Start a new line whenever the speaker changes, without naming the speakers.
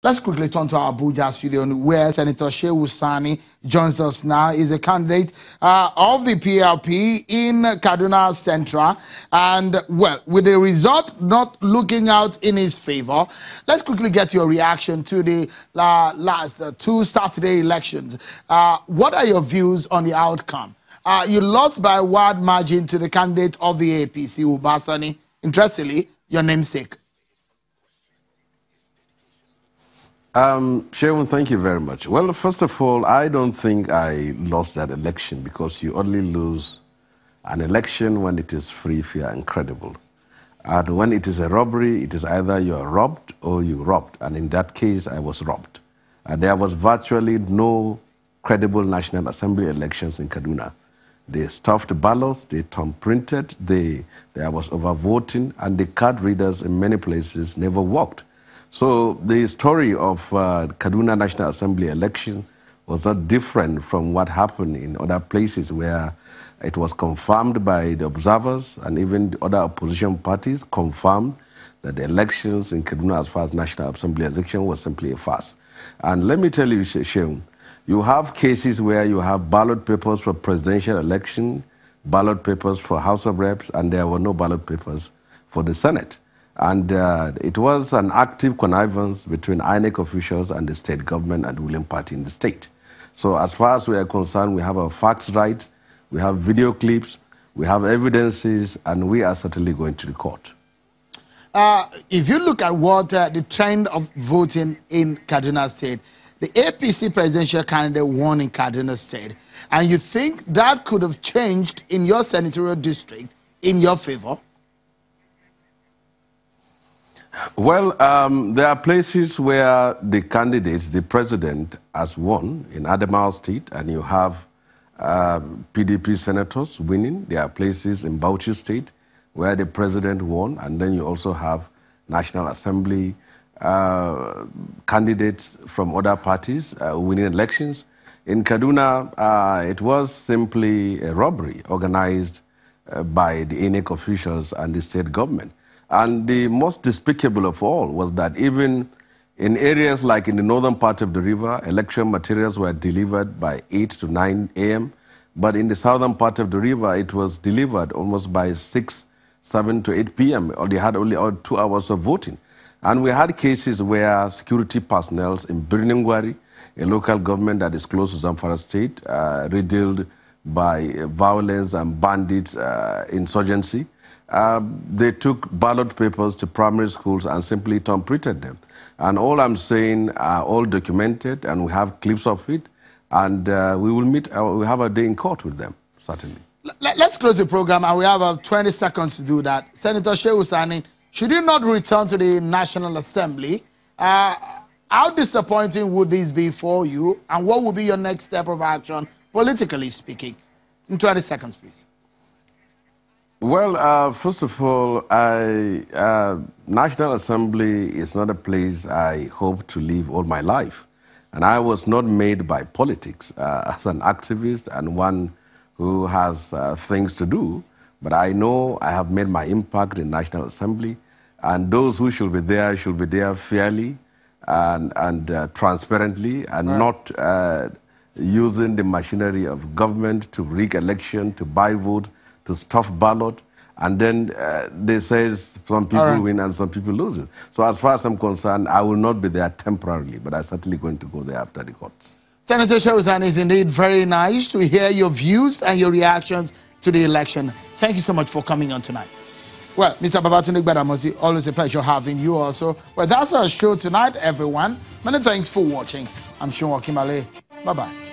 Let's quickly turn to our Abuja studio where Senator Shehu Sani joins us now. He's a candidate of the PLP in Kaduna Central. And, well, with the result not looking out in his favor, let's quickly get your reaction to the last two Saturday elections. What are your views on the outcome? You lost by a wide margin to the candidate of the APC, Shehu Sani. Interestingly, your namesake.
Shehu, thank you very much. Well, first of all, I don't think I lost that election because you only lose an election when it is free, fair, and credible. And when it is a robbery, it is either you are robbed or you robbed. And in that case, I was robbed. There was virtually no credible National Assembly elections in Kaduna. They stuffed ballots, they thumb-printed, there was overvoting, and the card readers in many places never worked. So the story of Kaduna National Assembly election was not different from what happened in other places where it was confirmed by the observers and even the other opposition parties confirmed that the elections in Kaduna as far as National Assembly election was simply a farce. And let me tell you, Shehu, you have cases where you have ballot papers for presidential election, ballot papers for House of Reps, and there were no ballot papers for the Senate. And it was an active connivance between INEC officials and the state government and the ruling party in the state. So as far as we are concerned, we have our facts right, we have video clips, we have evidences, and we are certainly going to the court.
If you look at what the trend of voting in Kaduna State, the APC presidential candidate won in Kaduna State, and you think that could have changed in your senatorial district in your favor?
Well, there are places where the candidates, the president, has won in Adamawa State, and you have PDP senators winning. There are places in Bauchi State where the president won, and then you also have National Assembly candidates from other parties winning elections. In Kaduna, it was simply a robbery organized by the INEC officials and the state government. And the most despicable of all was that even in areas like in the northern part of the river, election materials were delivered by 8 to 9 a.m. But in the southern part of the river, it was delivered almost by 6, 7 to 8 p.m. Or they had only 2 hours of voting. And we had cases where security personnel in Birningwari, a local government that is close to Zamfara State, riddled by violence and bandits, insurgency, they took ballot papers to primary schools and simply thumb-printed them. And all I'm saying are all documented, and we have clips of it, and we will meet, we have a day in court with them, certainly.
Let's close the program, and we have 20 seconds to do that. Senator Shehu Sani, should you not return to the National Assembly, how disappointing would this be for you, and what would be your next step of action, politically speaking? In 20 seconds, please.
Well, first of all, National Assembly is not a place I hope to live all my life. And I was not made by politics as an activist and one who has things to do. But I know I have made my impact in National Assembly. And those who should be there fairly and transparently and not using the machinery of government to rig election, to buy vote, to stuff ballot, and then they say some people win and some people lose it. So as far as I'm concerned, I will not be there temporarily, but I'm certainly going to go there after the courts.
Senator Shehu Sani, is indeed very nice to hear your views and your reactions to the election. Thank you so much for coming on tonight. Well, Mr. Babatunde Gbadamosi, always a pleasure having you also. Well, that's our show tonight, everyone. Many thanks for watching. I'm Sean Wakimale. Bye-bye.